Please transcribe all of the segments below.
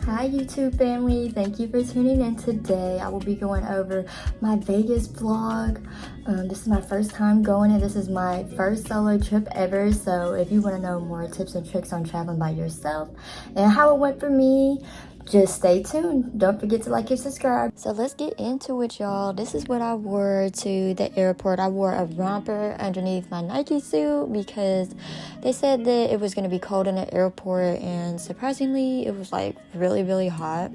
Hi YouTube family, thank you for tuning in today. I will be going over my Vegas vlog. This is my first time going and this is my first solo trip ever. So if you want to know more tips and tricks on traveling by yourself and how it went for me, just stay tuned. Don't forget to like and subscribe. So let's get into it, y'all. This is what I wore to the airport. I wore a romper underneath my Nike suit because they said that it was going to be cold in the airport, and surprisingly it was like really hot.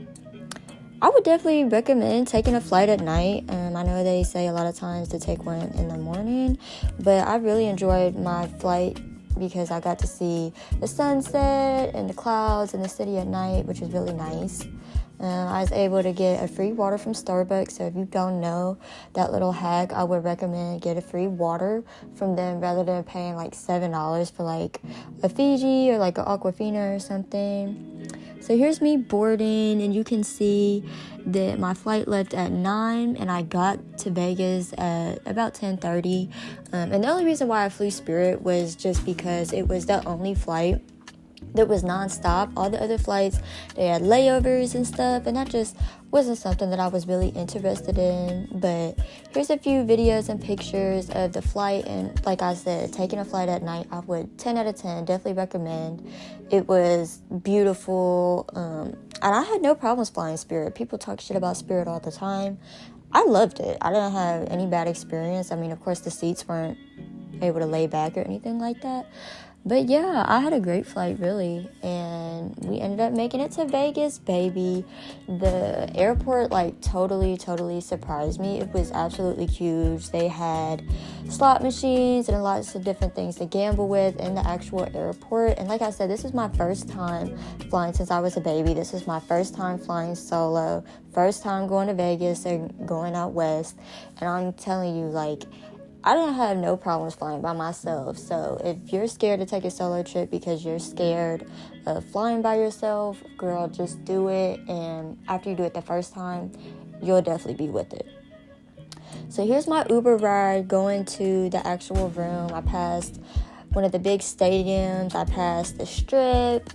I would definitely recommend taking a flight at night. I know they say a lot of times to take one in the morning, but I really enjoyed my flight because I got to see the sunset and the clouds and the city at night, which was really nice. I was able to get a free water from Starbucks, so if you don't know that little hack, I would recommend get a free water from them rather than paying like $7 for like a Fiji or like an Aquafina or something. So here's me boarding, and you can see that my flight left at 9 and I got to Vegas at about 10:30. And the only reason why I flew Spirit was just because it was the only flight that was non-stop. All the other flights, they had layovers and stuff, and that just wasn't something that I was really interested in. But here's a few videos and pictures of the flight, and like I said, taking a flight at night, I would 10 out of 10 definitely recommend. It was beautiful, and I had no problems flying Spirit. People talk shit about Spirit all the time. I loved it. I didn't have any bad experience. I mean, of course the seats weren't able to lay back or anything like that. But yeah, I had a great flight, really, and we ended up making it to Vegas, baby. The airport, like, totally surprised me. It was absolutely huge. They had slot machines and lots of different things to gamble with in the actual airport. And like I said, this is my first time flying since I was a baby. This is my first time flying solo, first time going to Vegas and going out west. And I'm telling you, like, I didn't have no problems flying by myself. So if you're scared to take a solo trip because you're scared of flying by yourself, girl, just do it. And after you do it the first time, you'll definitely be with it. So here's my Uber ride going to the actual room. I passed one of the big stadiums. I passed the Strip.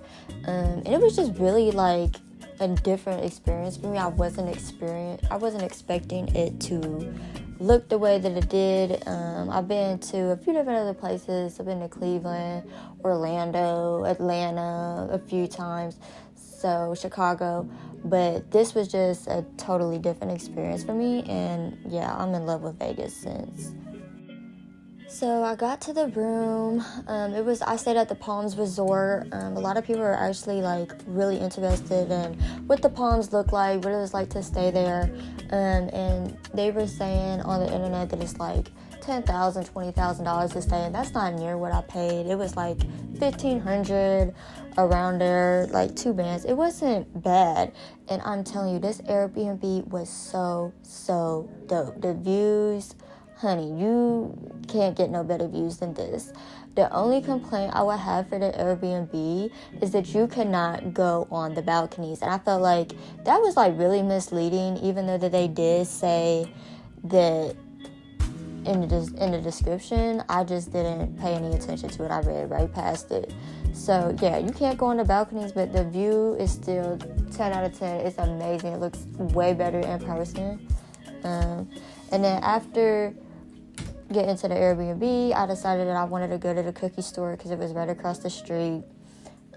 And it was just really like a different experience for me. I wasn't expecting it to look the way that it did. I've been to a few different other places. I've been to Cleveland, Orlando, Atlanta a few times, so Chicago, but this was just a totally different experience for me, and yeah, I'm in love with Vegas since. So I got to the room. I stayed at the Palms Resort. A lot of people are actually like really interested in what the Palms look like, what it was like to stay there. And they were saying on the internet that it's like $10,000, $20,000 to stay, and that's not near what I paid. It was like $1,500 around there, like 2 bands. It wasn't bad, and I'm telling you, this Airbnb was so dope. The views, honey, you can't get no better views than this. The only complaint I would have for the Airbnb is that you could not go on the balconies. And I felt like that was like really misleading, even though that they did say that in the description. I just didn't pay any attention to it. I read right past it. So yeah, you can't go on the balconies, but the view is still 10 out of 10. It's amazing. It looks way better in person. And then after getting to the Airbnb, I decided that I wanted to go to the cookie store because it was right across the street.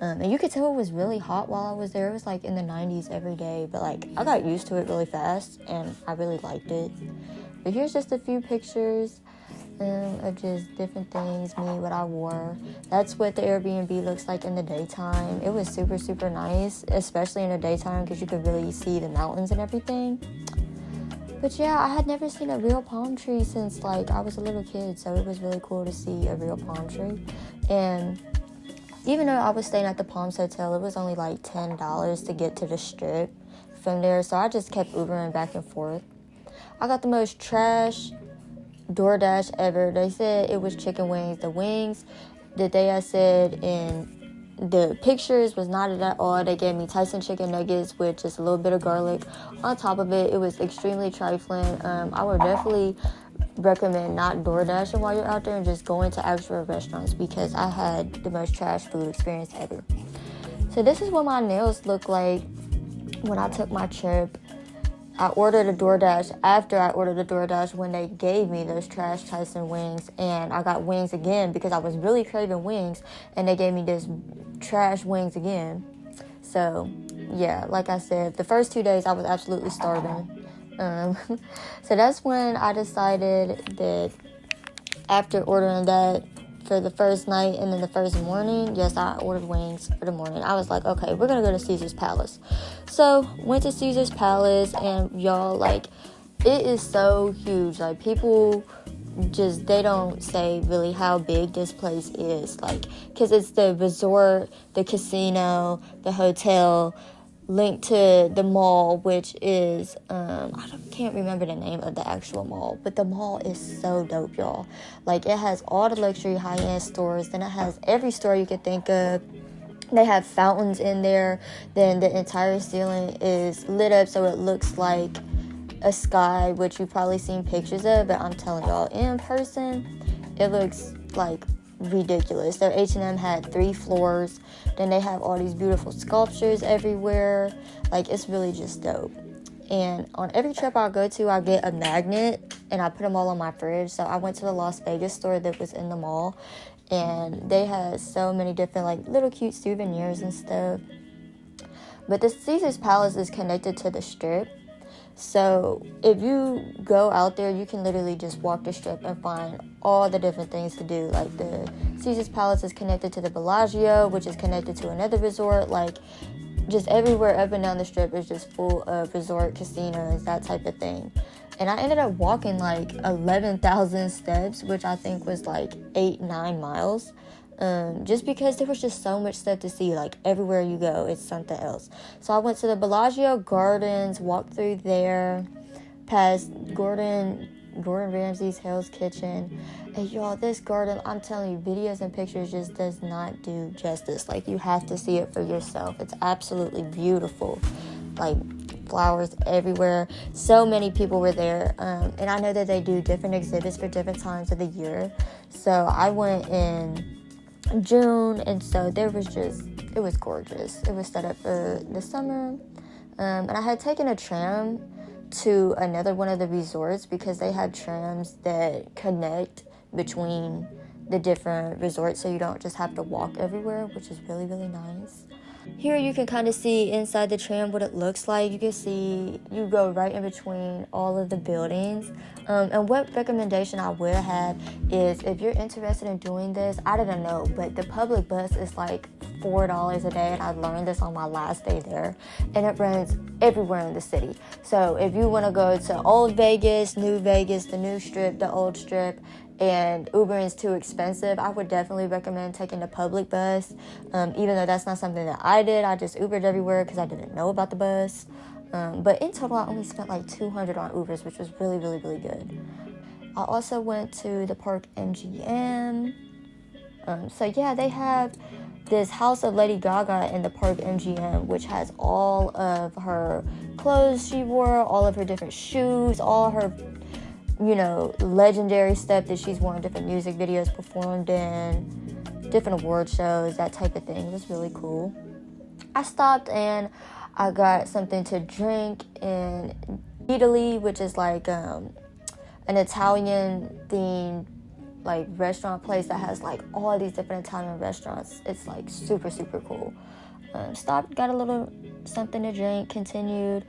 And you could tell it was really hot while I was there. It was like in the 90s every day, but like I got used to it really fast and I really liked it. But here's just a few pictures of just different things, what I wore. That's what the Airbnb looks like in the daytime. It was super nice, especially in the daytime because you could really see the mountains and everything. But yeah, I had never seen a real palm tree since like I was a little kid, so it was really cool to see a real palm tree. And even though I was staying at the Palms Hotel, it was only like $10 to get to the Strip from there, so I just kept Ubering back and forth. I got the most trash DoorDash ever. They said it was chicken wings. The wings that they had said in the pictures was not at all. They gave me Tyson chicken nuggets with just a little bit of garlic on top of it. It was extremely trifling. I would definitely recommend not DoorDashing while you're out there and just going to actual restaurants because I had the most trash food experience ever. So this is what my nails look like when I took my trip, I ordered a DoorDash after I ordered a DoorDash when they gave me those Trash Tyson wings, and I got wings again because I was really craving wings, and they gave me this trash wings again. So, yeah, like I said, the first 2 days I was absolutely starving. So that's when I decided that after ordering that for the first night and then the first morning, yes, I ordered wings for the morning. I was like, okay, we're gonna go to Caesar's Palace. So went to Caesar's Palace, and y'all, like, it is so huge. Like, people just, they don't say really how big this place is, like, because it's the resort, the casino, the hotel, linked to the mall, which is can't remember the name of the actual mall, but the mall is so dope, y'all. Like, it has all the luxury high-end stores, then it has every store you could think of. They have fountains in there, then the entire ceiling is lit up so it looks like a sky, which you've probably seen pictures of, but I'm telling y'all, in person it looks like ridiculous. Their H&M had 3 floors, then they have all these beautiful sculptures everywhere. Like, it's really just dope. And on every trip I go to, I get a magnet and I put them all on my fridge. So I went to the Las Vegas store that was in the mall, and they had so many different, like, little cute souvenirs and stuff. But the Caesar's Palace is connected to the Strip. So if you go out there, you can literally just walk the Strip and find all the different things to do. Like, the Caesar's Palace is connected to the Bellagio, which is connected to another resort. Like, just everywhere up and down the Strip is just full of resort casinos, that type of thing. And I ended up walking like 11,000 steps, which I think was like 8-9 miles. Just because there was just so much stuff to see. Like, everywhere you go, it's something else. So I went to the Bellagio Gardens, walked through there, past Gordon Ramsay's Hell's Kitchen. And y'all, this garden, I'm telling you, videos and pictures just does not do justice. Like, you have to see it for yourself. It's absolutely beautiful. Like, flowers everywhere. So many people were there. And I know that they do different exhibits for different times of the year. So I went in June, and so it was gorgeous. It was set up for the summer. And I had taken a tram to another one of the resorts because they had trams that connect between the different resorts, so you don't just have to walk everywhere, which is really, really nice. Here you can kind of see inside the tram what it looks like. You can see you go right in between all of the buildings. And what recommendation I would have is, if you're interested in doing this, I didn't know, but the public bus is like $4 a day, and I learned this on my last day there, and it runs everywhere in the city. So if you want to go to Old Vegas, New Vegas, the new Strip, the old Strip, and Uber is too expensive, I would definitely recommend taking the public bus. Even though that's not something that I did, I just Ubered everywhere because I didn't know about the bus. But in total, I only spent like $200 on Ubers, which was really, really, really good. I also went to the Park MGM. So yeah, they have this house of Lady Gaga in the Park MGM, which has all of her clothes she wore, all of her different shoes, all her, legendary stuff that she's worn, different music videos performed in, different award shows, that type of thing. It was really cool. I stopped and I got something to drink in Italy, which is like an Italian themed like restaurant place that has like all these different Italian restaurants. It's like super, super cool. Stopped, got a little something to drink, continued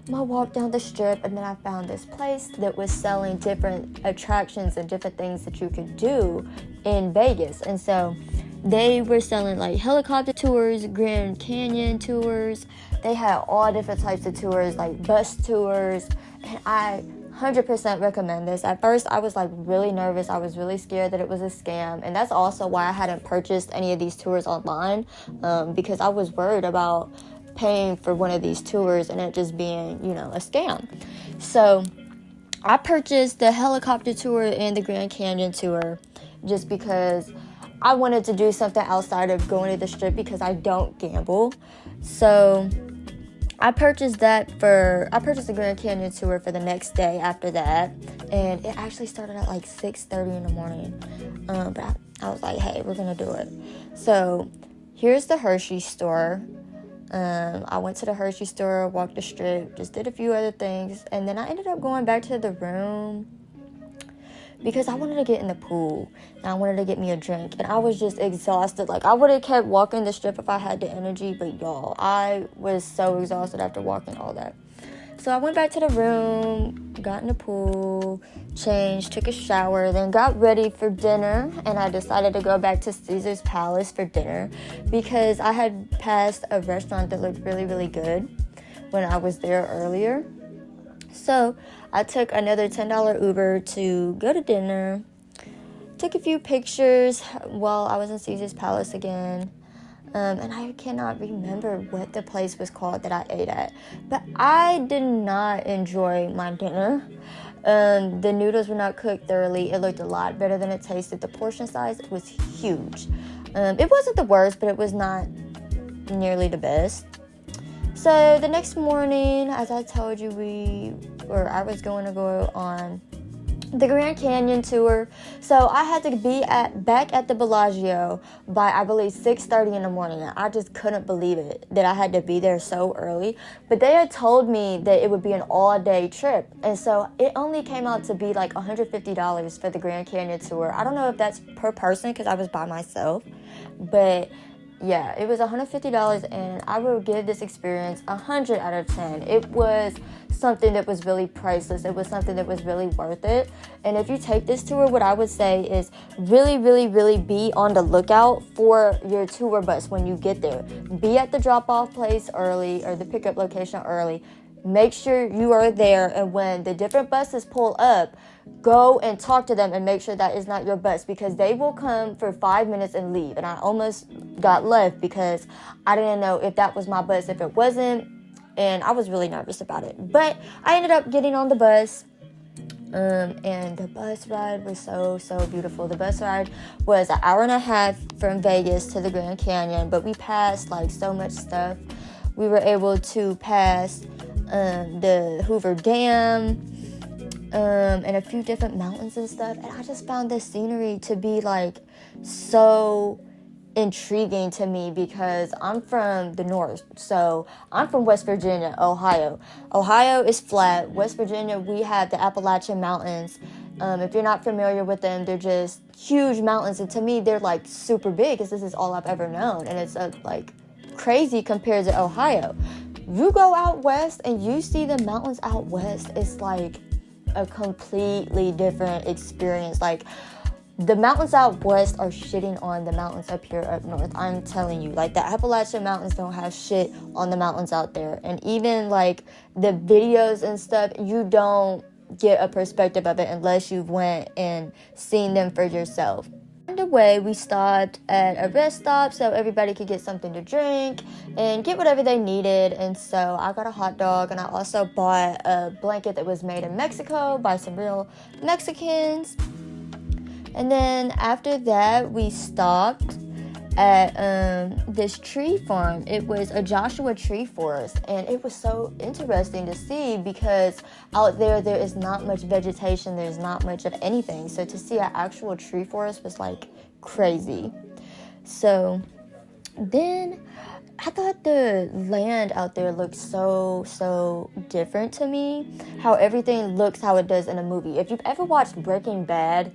my walk down the Strip, and then I found this place that was selling different attractions and different things that you could do in Vegas. And so they were selling like helicopter tours, Grand Canyon tours. They had all different types of tours, like bus tours, and I 100% recommend this. At first, I was like really nervous. I was really scared that it was a scam, and that's also why I hadn't purchased any of these tours online, because I was worried about paying for one of these tours and it just being, a scam. So I purchased the helicopter tour and the Grand Canyon tour just because I wanted to do something outside of going to the Strip because I don't gamble. So I purchased the Grand Canyon tour for the next day after that, and it actually started at like 6:30 in the morning. But I was like, hey, we're gonna do it. So here's the Hershey store. I went to the Hershey store, walked the strip, just did a few other things, and then I ended up going back to the room because I wanted to get in the pool and I wanted to get me a drink, and I was just exhausted. Like, I would have kept walking the strip if I had the energy, but y'all, I was so exhausted after walking all that. So I went back to the room, got in the pool, changed, took a shower, then got ready for dinner, and I decided to go back to Caesar's Palace for dinner because I had passed a restaurant that looked really, really good when I was there earlier. So I took another $10 Uber to go to dinner, took a few pictures while I was in Caesar's Palace again. And I cannot remember what the place was called that I ate at. But I did not enjoy my dinner. The noodles were not cooked thoroughly. It looked a lot better than it tasted. The portion size was huge. It wasn't the worst, but it was not nearly the best. So the next morning, as I told you, I was going to go on the Grand Canyon tour. So I had to be back at the Bellagio by, I believe, 6:30 in the morning. And I just couldn't believe it that I had to be there so early. But they had told me that it would be an all-day trip. And so it only came out to be like $150 for the Grand Canyon tour. I don't know if that's per person because I was by myself. But yeah, it was $150, and I will give this experience 100 out of 10. It was something that was really priceless. It was something that was really worth it. And if you take this tour, what I would say is really, really, really be on the lookout for your tour bus when you get there. Be at the drop-off place early, or the pickup location early. Make sure you are there, and when the different buses pull up, go and talk to them and make sure that is not your bus, because they will come for 5 minutes and leave. And I almost got left because I didn't know if that was my bus, if it wasn't, and I was really nervous about it. But I ended up getting on the bus, and the bus ride was so, so beautiful. The bus ride was an hour and a half from Vegas to the Grand Canyon, but we passed like so much stuff. We were able to pass the Hoover Dam, and a few different mountains and stuff. And I just found the scenery to be like so intriguing to me because I'm from the north. So I'm from West Virginia, Ohio. Ohio is flat. West Virginia, we have the Appalachian Mountains. If you're not familiar with them, they're just huge mountains. And to me, they're like super big because this is all I've ever known. And it's like crazy compared to Ohio. You go out west and you see the mountains out west, it's like a completely different experience. Like, the mountains out west are shitting on the mountains up here up north. I'm telling you, like, the Appalachian Mountains don't have shit on the mountains out there. And even like the videos and stuff, you don't get a perspective of it unless you've went and seen them for yourself. On the way, we stopped at a rest stop so everybody could get something to drink and get whatever they needed. And so I got a hot dog, and I also bought a blanket that was made in Mexico by some real Mexicans. And then after that, we stopped at this tree farm. It was a Joshua tree forest, and it was so interesting to see because out there is not much vegetation, there's not much of anything. So to see an actual tree forest was like crazy. So then I thought the land out there looked so different to me. How everything looks how it does in a movie. If you've ever watched Breaking Bad,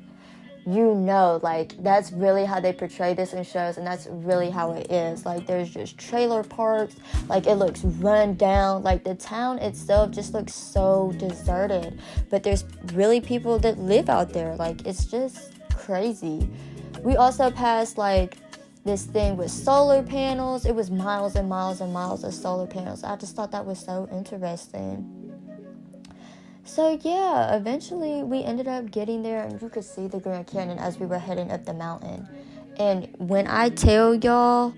you know, like, that's really how they portray this in shows, and that's really how it is. Like, there's just trailer parks, like, it looks run down, like, the town itself just looks so deserted, but there's really people that live out there. Like, it's just crazy. We also passed, like, this thing with solar panels. It was miles and miles and miles of solar panels. I just thought that was so interesting. So yeah, eventually we ended up getting there, and you could see the Grand Canyon as we were heading up the mountain. And when I tell y'all,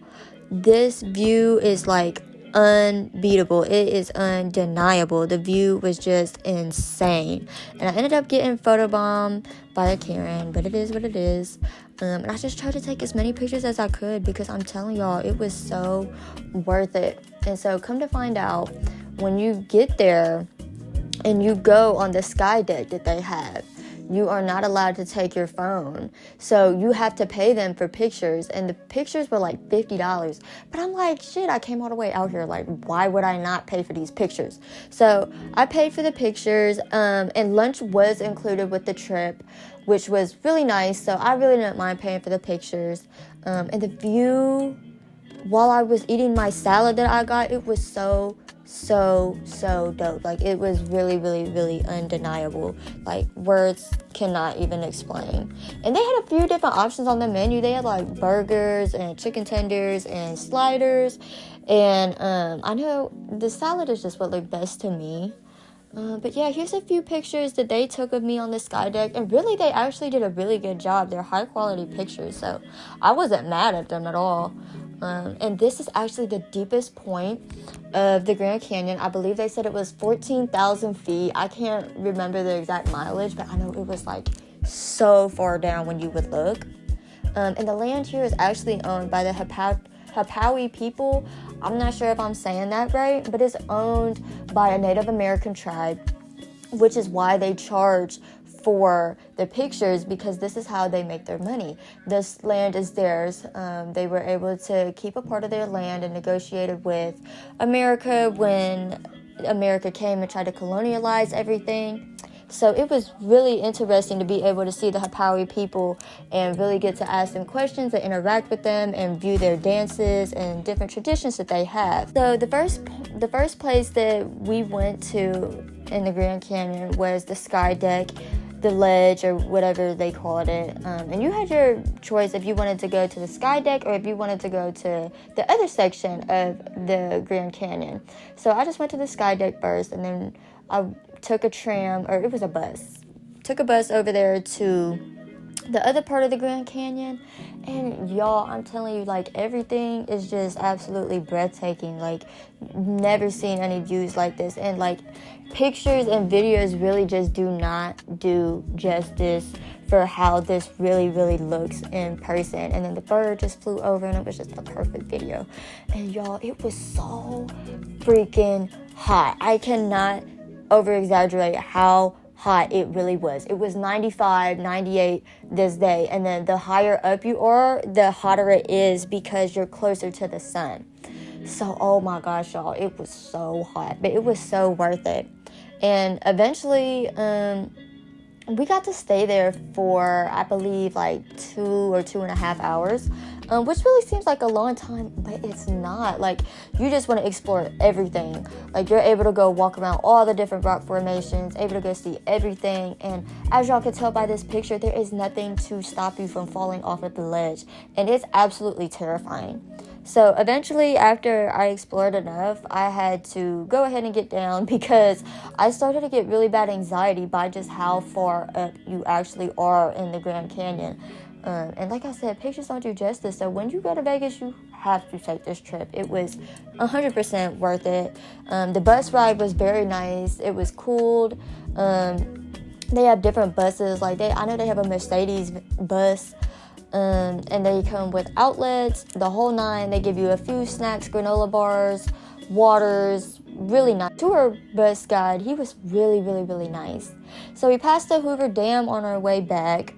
this view is like unbeatable. It is undeniable. The view was just insane. And I ended up getting photobombed by a Karen, but it is what it is. And I just tried to take as many pictures as I could because I'm telling y'all, it was so worth it. And so come to find out, when you get there and you go on the sky deck that they have, you are not allowed to take your phone. So you have to pay them for pictures. And the pictures were like $50. But I'm like, shit, I came all the way out here. Like, why would I not pay for these pictures? So I paid for the pictures. And lunch was included with the trip, which was really nice. So I really didn't mind paying for the pictures. And the view, while I was eating my salad that I got, it was so dope. Like, it was really, really, really undeniable. Like, words cannot even explain. And they had a few different options on the menu. They had like burgers and chicken tenders and sliders. And I know the salad is just what looked best to me. But yeah, here's a few pictures that they took of me on the sky deck. And really, they actually did a really good job. They're high quality pictures, so I wasn't mad at them at all. And this is actually the deepest point of the Grand Canyon. I believe they said it was 14,000 feet. I can't remember the exact mileage, but I know it was like so far down when you would look. And the land here is actually owned by the Hapawi people. I'm not sure if I'm saying that right, but it's owned by a Native American tribe, which is why they charge for the pictures, because this is how they make their money. This land is theirs. They were able to keep a part of their land and negotiated with America when America came and tried to colonialize everything. So it was really interesting to be able to see the Hapawi people and really get to ask them questions and interact with them and view their dances and different traditions that they have. So the first place that we went to in the Grand Canyon was the sky deck, the ledge, or whatever they called it. And you had your choice if you wanted to go to the sky deck or if you wanted to go to the other section of the Grand Canyon. So I just went to the sky deck first, and then I took a tram, or it was a bus. Took a bus over there to the other part of the Grand Canyon. And y'all, I'm telling you, like, everything is just absolutely breathtaking. Like, never seen any views like this. And like, pictures and videos really just do not do justice for how this really, really looks in person. And then the bird just flew over, and it was just the perfect video. And y'all, it was so freaking hot. I cannot over exaggerate how hot it really was. It was 95, 98 this day, and then the higher up you are, the hotter it is because you're closer to the sun. So, oh my gosh, y'all, it was so hot, but it was so worth it. And eventually, we got to stay there for, I believe, like 2 or 2.5 hours, which really seems like a long time, but it's not. Like, you just want to explore everything. Like, you're able to go walk around all the different rock formations, able to go see everything. And as y'all can tell by this picture, there is nothing to stop you from falling off of the ledge. And it's absolutely terrifying. So eventually, after I explored enough, I had to go ahead and get down because I started to get really bad anxiety by just how far up you actually are in the Grand Canyon. And like I said, pictures don't do justice. So when you go to Vegas, you have to take this trip. It was 100% worth it. The bus ride was very nice. It was cooled. They have different buses. Like, I know they have a Mercedes bus. And they come with outlets, the whole nine. They give you a few snacks, granola bars, waters, really nice. Tour bus guide, he was really, really, really nice. So we passed the Hoover Dam on our way back,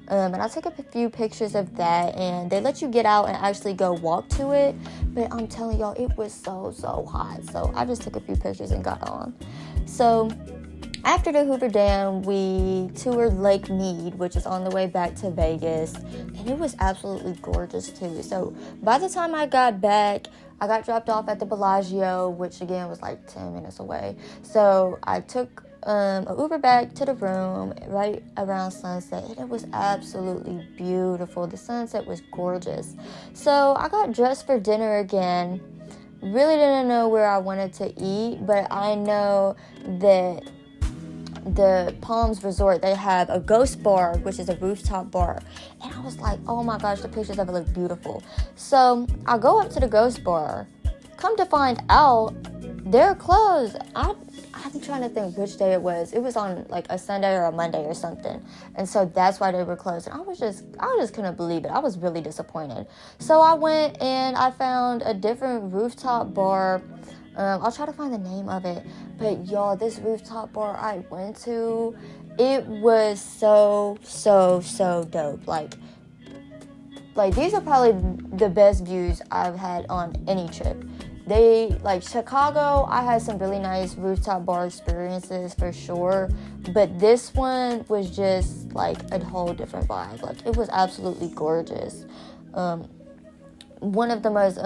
and I took a few pictures of that, and they let you get out and actually go walk to it, but I'm telling y'all, it was so hot. So I just took a few pictures and got on. So after the Hoover Dam, we toured Lake Mead, which is on the way back to Vegas, and it was absolutely gorgeous too. So by the time I got back, I got dropped off at the Bellagio, which again was like 10 minutes away. So I took an Uber back to the room right around sunset, and it was absolutely beautiful. The sunset was gorgeous. So I got dressed for dinner again. Really didn't know where I wanted to eat, but I know that the Palms Resort, they have a ghost bar, which is a rooftop bar, and I was like, oh my gosh, the pictures of it look beautiful. So I go up to the ghost bar, come to find out they're closed. I'm trying to think which day it was. It was on like a Sunday or a Monday or something, and so that's why they were closed. And I just couldn't believe it. I was really disappointed. So I went and I found a different rooftop bar I'll try to find the name of it. But y'all, this rooftop bar I went to, it was so dope. Like these are probably the best views I've had on any trip. Like Chicago, I had some really nice rooftop bar experiences for sure, but this one was just like a whole different vibe. Like, it was absolutely gorgeous. One of the most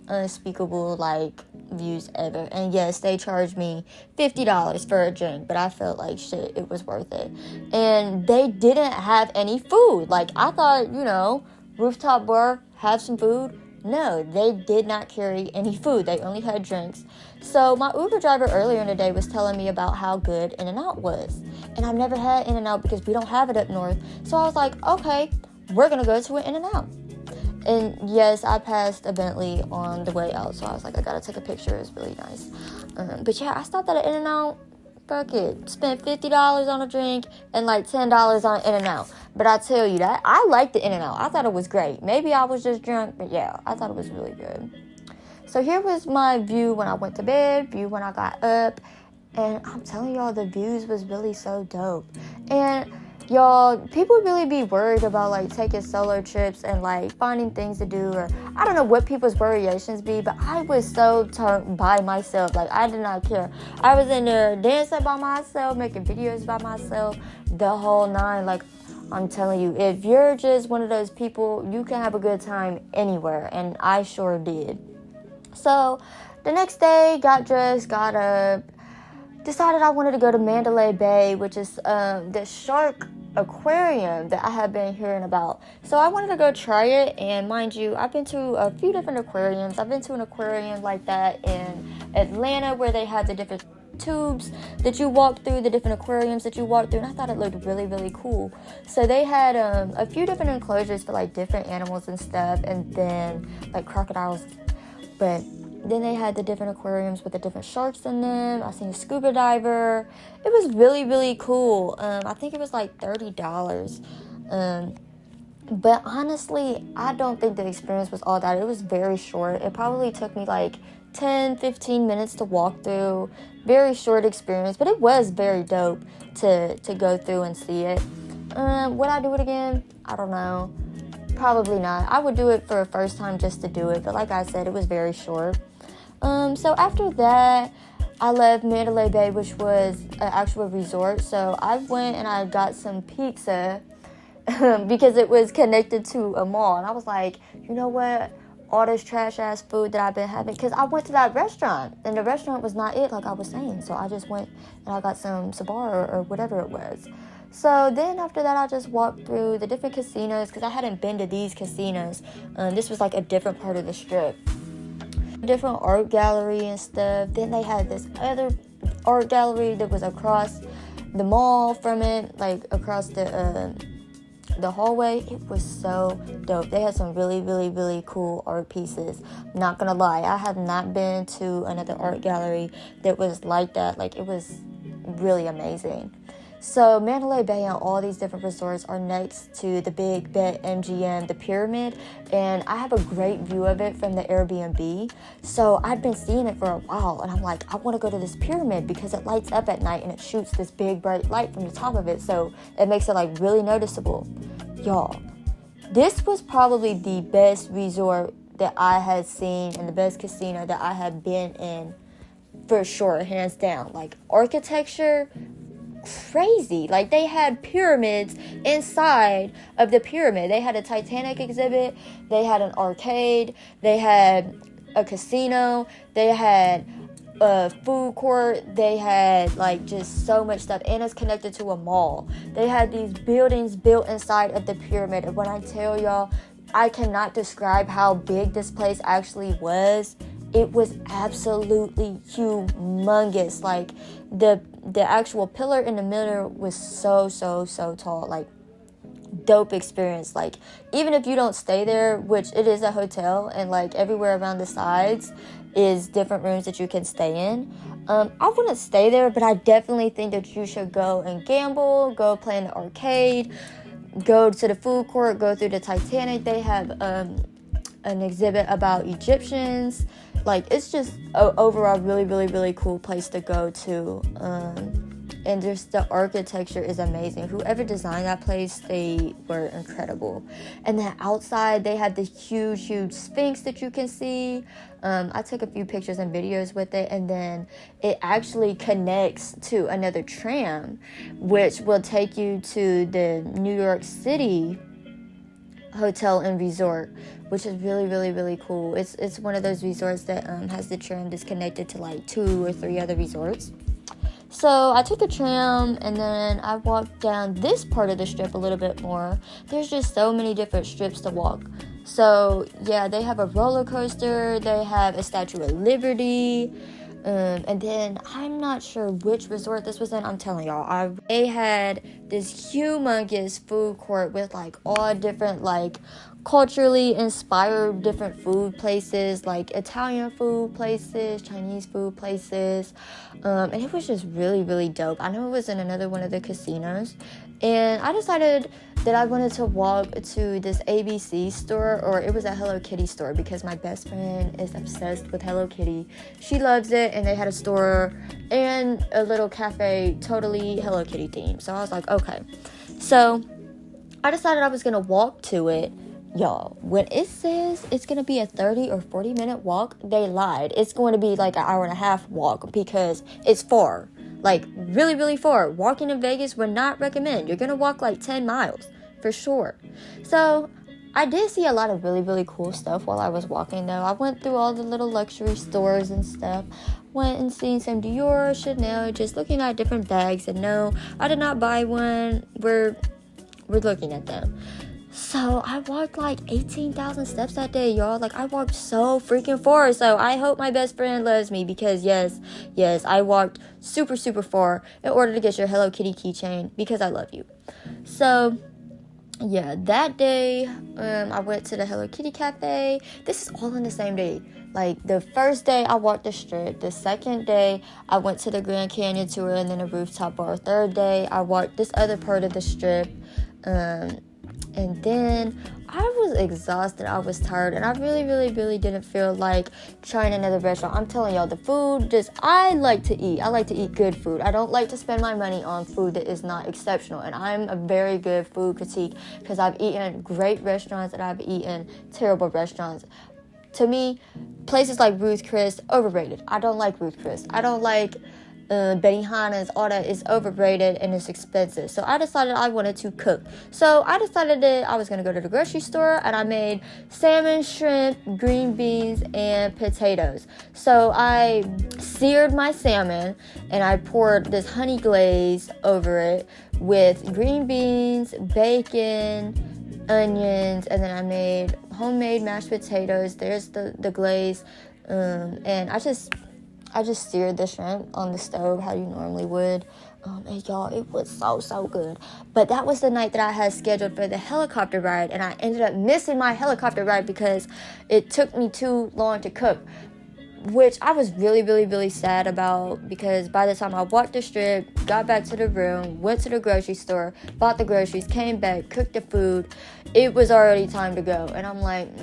unspeakable like views ever. And yes, they charged me $50 for a drink, but I felt like shit, it was worth it. And they didn't have any food. Like, I thought, rooftop bar, have some food. No, they did not carry any food. They only had drinks. So my Uber driver earlier in the day was telling me about how good In-N-Out was. And I've never had In-N-Out because we don't have it up north. So I was like, okay, we're going to go to an In-N-Out. And yes, I passed a Bentley on the way out. So I was like, I got to take a picture. It's really nice. But yeah, I stopped at an In-N-Out. Fuck it. Spent $50 on a drink and like $10 on In-N-Out. But I tell you that I liked the In-N-Out. I thought it was great. Maybe I was just drunk, but yeah, I thought it was really good. So here was my view when I went to bed, view when I got up, and I'm telling y'all, the views was really so dope. And y'all, people really be worried about like taking solo trips and like finding things to do, or I don't know what people's variations be, but I was so turned by myself. Like, I did not care. I was in there dancing by myself, making videos by myself, the whole nine. Like, I'm telling you, if you're just one of those people, you can have a good time anywhere, and I sure did. So the next day, got dressed, got up, decided I wanted to go to Mandalay Bay, which is the shark aquarium that I have been hearing about. So I wanted to go try it, and mind you, I've been to a few different aquariums. I've been to an aquarium like that in Atlanta where they had the different tubes that you walk through, the different aquariums that you walk through, and I thought it looked really, really cool. So they had a few different enclosures for like different animals and stuff, and then like crocodiles, but then they had the different aquariums with the different sharks in them. I seen a scuba diver. It was really, really cool. I think it was like $30. But honestly, I don't think the experience was all that. It was very short. It probably took me like 10-15 minutes to walk through. Very short experience, but it was very dope to go through and see it. Would I do it again? I don't know. Probably not. I would do it for a first time just to do it, but like I said, it was very short. So after that, I left Mandalay Bay, which was an actual resort. So I went and I got some pizza because it was connected to a mall. And I was like, you know what? All this trash-ass food that I've been having. Because I went to that restaurant, and the restaurant was not it, like I was saying. So I just went and I got some Sbarro or whatever it was. So then after that, I just walked through the different casinos because I hadn't been to these casinos. This was like a different part of the strip. Different art gallery and stuff. Then they had this other art gallery that was across the mall from it, like across the hallway. It was so dope. They had some really, really, really cool art pieces. Not gonna lie, I have not been to another art gallery that was like that. Like, it was really amazing. So Mandalay Bay and all these different resorts are next to the Big Bet MGM, the Pyramid, and I have a great view of it from the Airbnb. So I've been seeing it for a while, and I'm like, I want to go to this pyramid because it lights up at night and it shoots this big bright light from the top of it, so it makes it like really noticeable. Y'all, this was probably the best resort that I had seen and the best casino that I had been in for sure, hands down. Like, architecture, crazy. Like, they had pyramids inside of the pyramid. They had a Titanic exhibit, they had an arcade, they had a casino, they had a food court, they had like just so much stuff, and it's connected to a mall. They had these buildings built inside of the pyramid, and when I tell y'all, I cannot describe how big this place actually was. It was absolutely humongous. Like, the actual pillar in the middle was so tall. Like, dope experience. Like, even if you don't stay there, which it is a hotel, and like everywhere around the sides is different rooms that you can stay in. I wouldn't stay there, but I definitely think that you should go and gamble, go play in the arcade, go to the food court, go through the Titanic. They have an exhibit about Egyptians. like, it's just overall really, really, really cool place to go to. And just the architecture is amazing. Whoever designed that place, they were incredible. And then outside, they had this huge Sphinx that you can see. I took a few pictures and videos with it, and then it actually connects to another tram, which will take you to the New York City hotel and resort, which is really, really, really cool. It's one of those resorts that has the tram that's connected to like 2 or 3 other resorts. So I took the tram, and then I walked down this part of the strip a little bit more. There's just so many different strips to walk. So yeah, they have a roller coaster, they have a Statue of Liberty, and then I'm not sure which resort this was in. I'm telling y'all, they had this humongous food court with like all different like culturally inspired different food places, like Italian food places, Chinese food places, and it was just really, really dope. I know it was in another one of the casinos, and I decided that I wanted to walk to this ABC store, or it was a Hello Kitty store, because my best friend is obsessed with Hello Kitty. She loves it, and they had a store and a little cafe totally Hello Kitty themed. So I was like, okay. So I decided I was gonna walk to it. Y'all, when it says it's going to be a 30 or 40 minute walk, they lied. It's going to be like an hour and a half walk, because it's far. Like, really, really far. Walking in Vegas would not recommend. You're going to walk like 10 miles, for sure. So, I did see a lot of really, really cool stuff while I was walking, though. I went through all the little luxury stores and stuff. Went and seen some Dior, Chanel, just looking at different bags. And no, I did not buy one. We're looking at them. So I walked like 18,000 steps that day, y'all. Like, I walked so freaking far. So I hope my best friend loves me, because yes, I walked super, super far in order to get your Hello Kitty keychain, because I love you. So yeah, that day, I went to the Hello Kitty cafe. This is all in the same day. Like, the first day I walked the strip. The second day I went to the Grand Canyon tour and then a rooftop bar. Third day I walked this other part of the strip. And then I was exhausted. I was tired. And I really, really, really didn't feel like trying another restaurant. I'm telling y'all, the food I like to eat. I like to eat good food. I don't like to spend my money on food that is not exceptional. And I'm a very good food critique, because I've eaten great restaurants and I've eaten terrible restaurants. To me, places like Ruth Chris, overrated. I don't like Ruth Chris. I don't like Benihana's. All that is overrated and it's expensive. So I decided I wanted to cook. So I decided that I was going to go to the grocery store, and I made salmon, shrimp, green beans, and potatoes. So I seared my salmon, and I poured this honey glaze over it with green beans, bacon, onions, and then I made homemade mashed potatoes. There's the glaze, and I just seared the shrimp on the stove how you normally would. And y'all, it was so good. But that was the night that I had scheduled for the helicopter ride, and I ended up missing my helicopter ride because it took me too long to cook, which I was really, really, really sad about, because by the time I walked the strip, got back to the room, went to the grocery store, bought the groceries, came back, cooked the food, it was already time to go. And I'm like,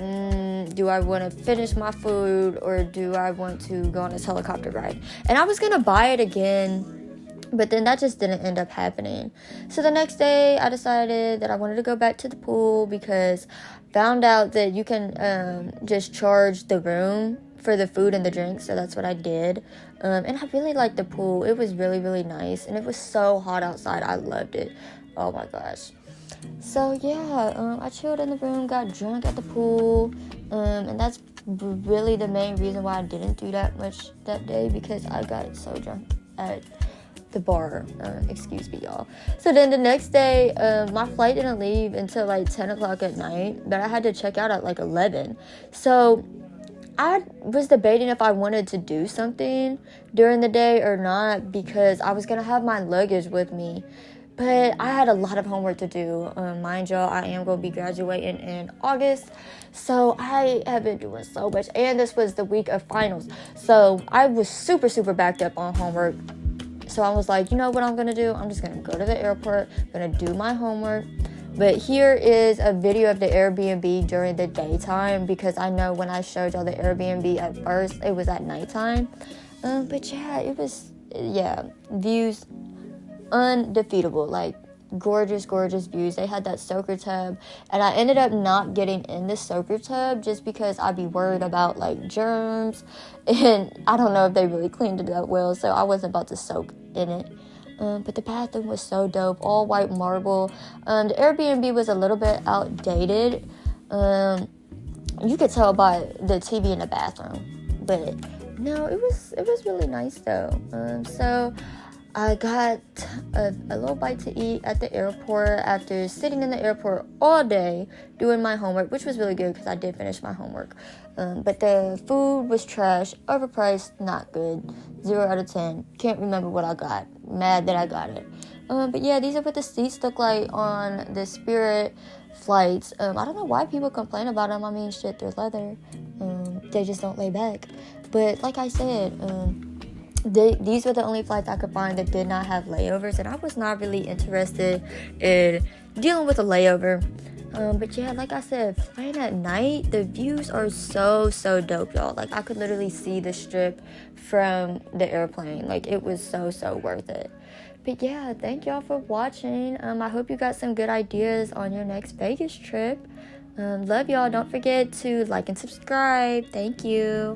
do I want to finish my food, or do I want to go on this helicopter ride? And I was going to buy it again, but then that just didn't end up happening. So the next day, I decided that I wanted to go back to the pool, because found out that you can just charge the room for the food and the drinks. So that's what I did. And I really liked the pool. It was really, really nice. And it was so hot outside. I loved it. Oh my gosh. So yeah, I chilled in the room, got drunk at the pool. And that's really the main reason why I didn't do that much that day, because I got so drunk at the bar. Excuse me, y'all. So then the next day, my flight didn't leave until like 10 o'clock at night, but I had to check out at like 11. So I was debating if I wanted to do something during the day or not, because I was going to have my luggage with me. But I had a lot of homework to do. Mind y'all, I am going to be graduating in August. So I have been doing so much. And this was the week of finals. So I was super, super backed up on homework. So I was like, you know what I'm going to do? I'm just going to go to the airport. I'm going to do my homework. But here is a video of the Airbnb during the daytime, because I know when I showed y'all the Airbnb at first, it was at nighttime. But yeah, it was, views undefeatable, like gorgeous views. They had that soaker tub, and I ended up not getting in the soaker tub just because I'd be worried about like germs, and I don't know if they really cleaned it up well, so I wasn't about to soak in it. But the bathroom was so dope, all white marble. The Airbnb was a little bit outdated. You could tell by the TV in the bathroom, but no, it was really nice though. So I got a little bite to eat at the airport after sitting in the airport all day doing my homework, which was really good because I did finish my homework. But the food was trash, overpriced, not good, 0 out of 10. Can't remember what I got. Mad that I got it. But yeah, these are what the seats look like on the Spirit flights. I don't know why people complain about them. I mean, shit, they're leather. They just don't lay back. But like I said, these were the only flights I could find that did not have layovers, and I was not really interested in dealing with a layover. But yeah, like I said, flying at night, the views are so dope, y'all. Like, I could literally see the Strip from the airplane. Like, it was so worth it. But yeah, thank y'all for watching. I hope you got some good ideas on your next Vegas trip. Love y'all. Don't forget to like and subscribe. Thank you.